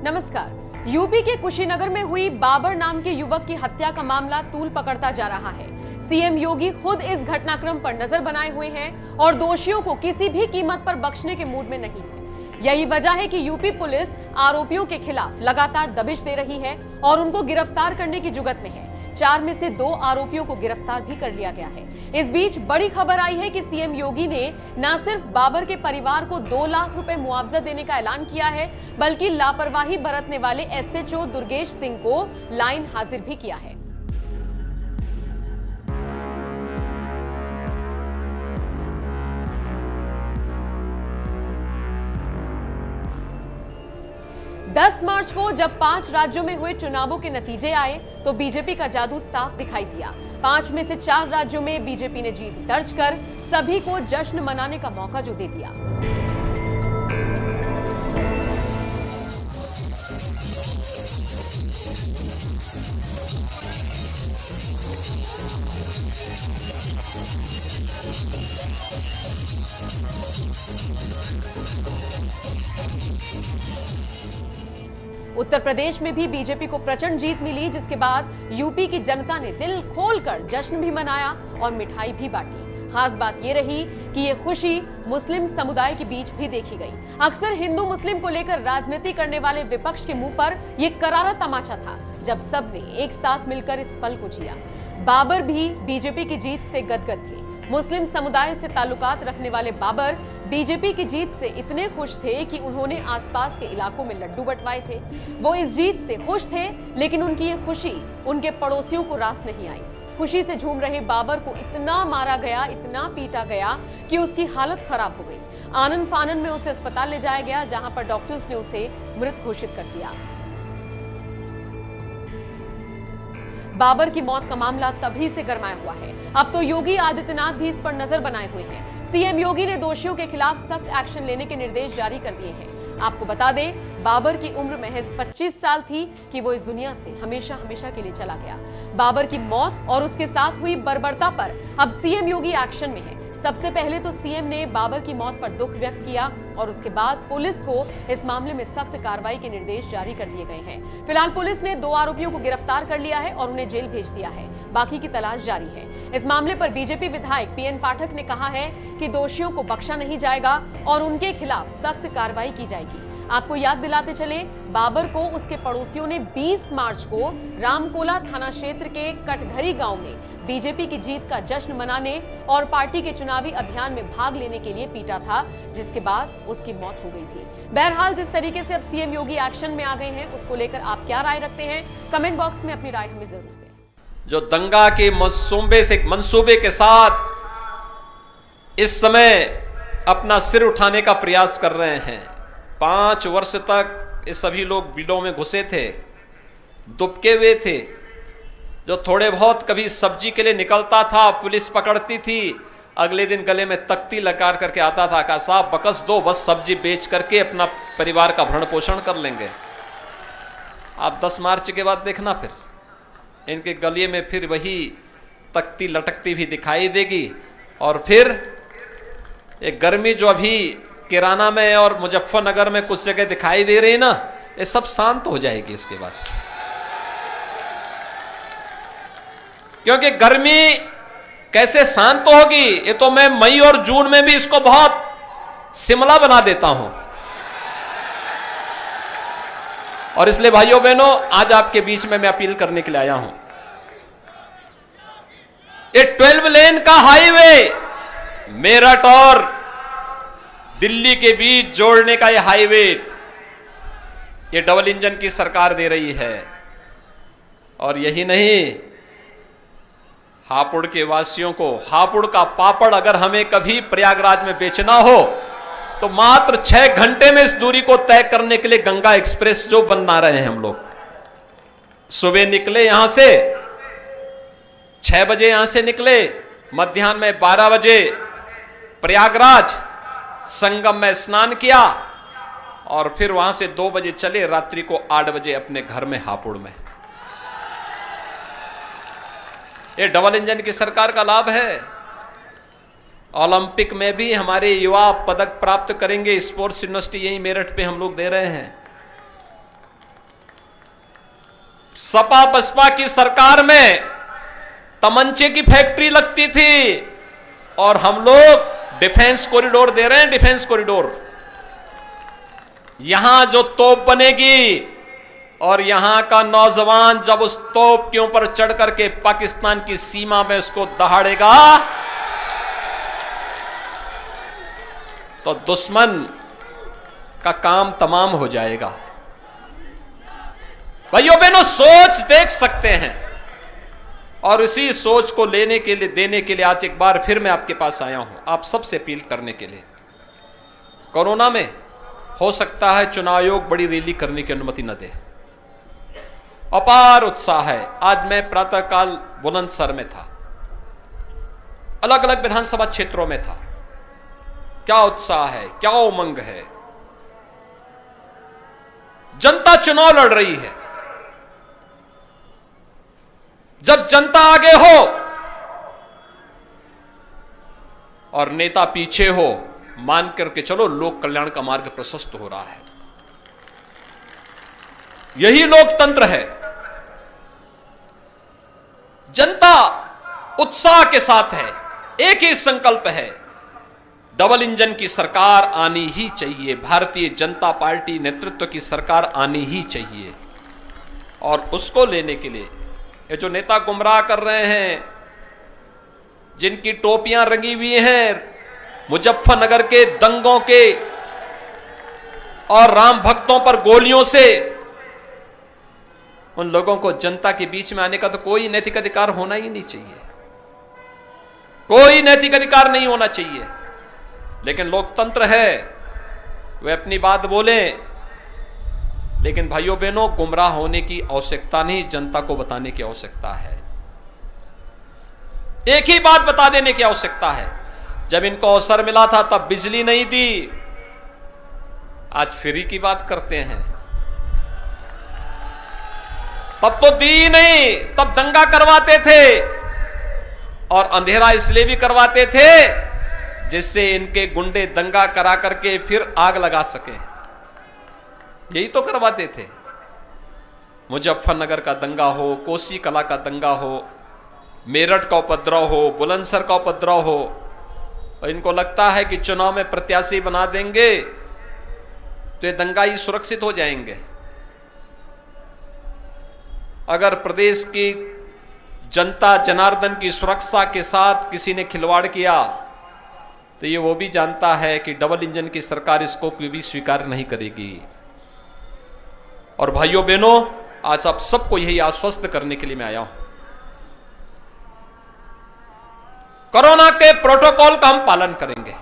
नमस्कार। यूपी के कुशीनगर में हुई बाबर नाम के युवक की हत्या का मामला तूल पकड़ता जा रहा है। सीएम योगी खुद इस घटनाक्रम पर नजर बनाए हुए हैं और दोषियों को किसी भी कीमत पर बख्शने के मूड में नहीं है। यही वजह है कि यूपी पुलिस आरोपियों के खिलाफ लगातार दबिश दे रही है और उनको गिरफ्तार करने की जुगत में है। 4 में से 2 आरोपियों को गिरफ्तार भी कर लिया गया है। इस बीच बड़ी खबर आई है कि सीएम योगी ने न सिर्फ बाबर के परिवार को 2 लाख रुपए मुआवजा देने का ऐलान किया है, बल्कि लापरवाही बरतने वाले एसएचओ दुर्गेश सिंह को लाइन हाजिर भी किया है। दस मार्च को जब 5 राज्यों में हुए चुनावों के नतीजे आए तो बीजेपी का जादू साफ दिखाई दिया। 5 में से 4 राज्यों में बीजेपी ने जीत दर्ज कर सभी को जश्न मनाने का मौका जो दे दिया। उत्तर प्रदेश में भी बीजेपी को प्रचंड जीत मिली, जिसके बाद यूपी की जनता ने दिल खोलकर जश्न भी मनाया और मिठाई भी बांटी। खास बात ये रही कि ये खुशी मुस्लिम समुदाय के बीच भी देखी गई। अक्सर हिंदू मुस्लिम को लेकर राजनीति करने वाले विपक्ष के मुंह पर ये करारा तमाचा था जब सबने एक साथ मिलकर इस पल को जिया। बाबर भी बीजेपी की जीत से गदगद थे। मुस्लिम समुदाय से ताल्लुकात रखने वाले बाबर बीजेपी की जीत से इतने खुश थे कि उन्होंने आसपास के इलाकों में लड्डू बंटवाए थे। वो इस जीत से खुश थे, लेकिन उनकी ये खुशी उनके पड़ोसियों को रास नहीं आई। खुशी से झूम रहे बाबर को इतना मारा गया, इतना पीटा गया कि उसकी हालत खराब हो गई। आनन फानन में उसे अस्पताल ले जाया गया, जहां पर डॉक्टर्स ने उसे मृत घोषित कर दिया। बाबर की मौत का मामला तभी से गरमाया हुआ है। अब तो योगी आदित्यनाथ भी इस पर नजर बनाए हुए हैं। सीएम योगी ने दोषियों के खिलाफ सख्त एक्शन लेने के निर्देश जारी कर दिए हैं। आपको बता दें, बाबर की उम्र महज 25 साल थी कि वो इस दुनिया से हमेशा हमेशा के लिए चला गया। बाबर की मौत और उसके साथ हुई बर्बरता पर अब सीएम योगी एक्शन में है। सबसे पहले तो सीएम ने बाबर की मौत पर दुख व्यक्त किया और उसके बाद पुलिस को इस मामले में सख्त कार्रवाई के निर्देश जारी कर दिए गए हैं। फिलहाल पुलिस ने 2 आरोपियों को गिरफ्तार कर लिया है और उन्हें जेल भेज दिया है। बाकी की तलाश जारी है। इस मामले पर बीजेपी विधायक पीएन पाठक ने कहा है कि दोषियों को बख्शा नहीं जाएगा और उनके खिलाफ सख्त कार्रवाई की जाएगी। आपको याद दिलाते चले, बाबर को उसके पड़ोसियों ने 20 मार्च को रामकोला थाना क्षेत्र के कटघरी गांव में बीजेपी की जीत का जश्न मनाने और पार्टी के चुनावी अभियान में भाग लेने के लिए पीटा था, जिसके बाद उसकी मौत हो गई थी। बहरहाल, जिस तरीके से अब सीएम योगी एक्शन में आ गए हैं, उसको लेकर आप क्या राय रखते हैं? कमेंट बॉक्स में अपनी राय हमें जरूर दें। जो दंगा के मंसूबे के साथ इस समय अपना सिर उठाने का प्रयास कर रहे हैं। 5 वर्ष तक ये सभी लोग बिलों में घुसे थे, दुबके हुए थे। जो थोड़े बहुत कभी सब्जी के लिए निकलता था, पुलिस पकड़ती थी, अगले दिन गले में तख्ती लगा करके आता था, कहा साहब बकस दो, बस सब्जी बेच करके अपना परिवार का भरण पोषण कर लेंगे। आप 10 मार्च के बाद देखना, फिर इनके गले में फिर वही तख्ती लटकती भी दिखाई देगी। और फिर एक गर्मी जो अभी किराना में और मुजफ्फरनगर में कुछ जगह दिखाई दे रही है ना, ये सब शांत हो जाएगी इसके बाद। क्योंकि गर्मी कैसे शांत होगी, ये तो मैं मई और जून में भी इसको बहुत शिमला बना देता हूं। और इसलिए भाइयों बहनों, आज आपके बीच में मैं अपील करने के लिए आया हूं। ये 12 लेन का हाईवे मेरठ और दिल्ली के बीच जोड़ने का ये हाईवे, ये डबल इंजन की सरकार दे रही है। और यही नहीं, हापुड़ के वासियों को हापुड़ का पापड़ अगर हमें कभी प्रयागराज में बेचना हो तो मात्र 6 घंटे में इस दूरी को तय करने के लिए गंगा एक्सप्रेस जो बना रहे हैं हम लोग। सुबह निकले यहां से 6 बजे, यहां से निकले मध्याह्न में 12 बजे प्रयागराज संगम में स्नान किया और फिर वहां से 2 बजे चले, रात्रि को 8 बजे अपने घर में हापुड़ में। ये डबल इंजन की सरकार का लाभ है। ओलंपिक में भी हमारे युवा पदक प्राप्त करेंगे। स्पोर्ट्स यूनिवर्सिटी यही मेरठ पे हम लोग दे रहे हैं। सपा बसपा की सरकार में तमंचे की फैक्ट्री लगती थी और हम लोग डिफेंस कॉरिडोर दे रहे हैं। डिफेंस कॉरिडोर, यहां जो तोप बनेगी और यहां का नौजवान जब उस तोप के ऊपर चढ़ करके पाकिस्तान की सीमा में उसको दहाड़ेगा तो दुश्मन का काम तमाम हो जाएगा। भाइयों बहनों, सोच देख सकते हैं और इसी सोच को लेने के लिए, देने के लिए आज एक बार फिर मैं आपके पास आया हूं, आप सबसे अपील करने के लिए। कोरोना में हो सकता है चुनाव आयोग बड़ी रैली करने की अनुमति न दे। अपार उत्साह है। आज मैं प्रातःकाल बुलंदशहर में था, अलग अलग विधानसभा क्षेत्रों में था। क्या उत्साह है, क्या उमंग है। जनता चुनाव लड़ रही है। जब जनता आगे हो और नेता पीछे हो, मान करके चलो लोक कल्याण का मार्ग प्रशस्त हो रहा है। यही लोकतंत्र है। जनता उत्साह के साथ है, एक ही संकल्प है, डबल इंजन की सरकार आनी ही चाहिए। भारतीय जनता पार्टी नेतृत्व की सरकार आनी ही चाहिए। और उसको लेने के लिए ये जो नेता गुमराह कर रहे हैं, जिनकी टोपियां रंगी हुई हैं मुजफ्फरनगर के दंगों के और राम भक्तों पर गोलियों से, उन लोगों को जनता के बीच में आने का तो कोई नैतिक अधिकार होना ही नहीं चाहिए। कोई नैतिक अधिकार नहीं होना चाहिए। लेकिन लोकतंत्र है, वे अपनी बात बोले। लेकिन भाइयों बहनों, गुमराह होने की आवश्यकता नहीं, जनता को बताने की आवश्यकता है। एक ही बात बता देने की आवश्यकता है। जब इनको अवसर मिला था तब बिजली नहीं दी, आज फ्री की बात करते हैं। तब तो दी नहीं, तब दंगा करवाते थे और अंधेरा इसलिए भी करवाते थे जिससे इनके गुंडे दंगा करा करके फिर आग लगा सके। यही तो करवाते थे। मुजफ्फरनगर का दंगा हो, कोसी कला का दंगा हो, मेरठ का उपद्रव हो, बुलंदशहर का उपद्रव हो, और इनको लगता है कि चुनाव में प्रत्याशी बना देंगे तो ये दंगाई सुरक्षित हो जाएंगे। अगर प्रदेश की जनता जनार्दन की सुरक्षा के साथ किसी ने खिलवाड़ किया तो ये वो भी जानता है कि डबल इंजन की सरकार इसको कोई भी स्वीकार नहीं करेगी। और भाइयों बहनों, आज आप सबको यही आश्वस्त करने के लिए मैं आया हूं। कोरोना के प्रोटोकॉल का हम पालन करेंगे।